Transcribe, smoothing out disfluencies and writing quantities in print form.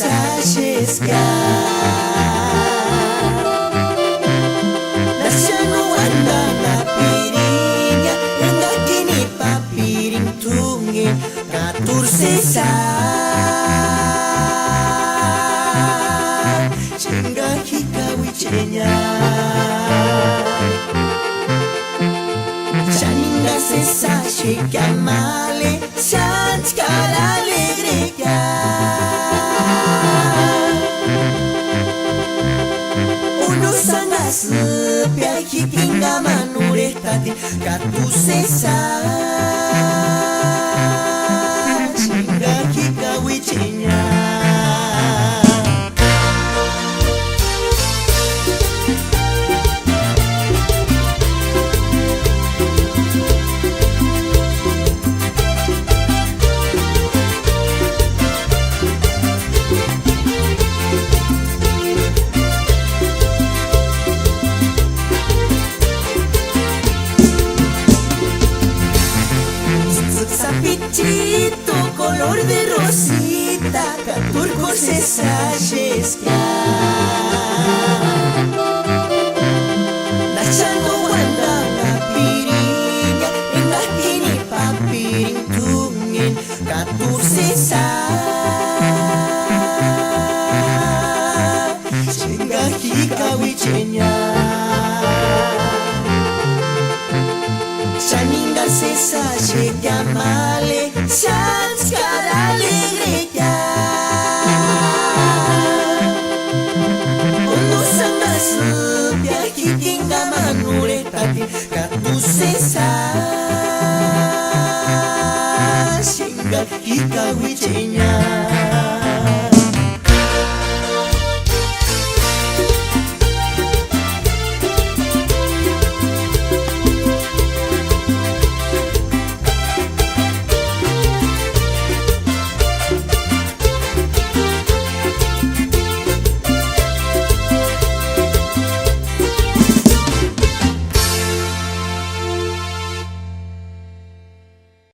sasheska Nasyano anda na piringa Enga kini papiring tungin Katur sesa Chenga hikawi chenya Chaninga sesa sheka male Chanskar alegria Uno sanga sepia hikinga manuretati Katu sesa Chinga hikawi chenya Pichito color de rosita Caturco se sasheska Nachando wanda na piringa Enga kini papiring tungin Katur sesa Chenga hikawi chenya Chaninga sesa sheka male Chanskar alegria Uno sanga sepia hikinga manuretati Katu sesa Chinga hikawi chenya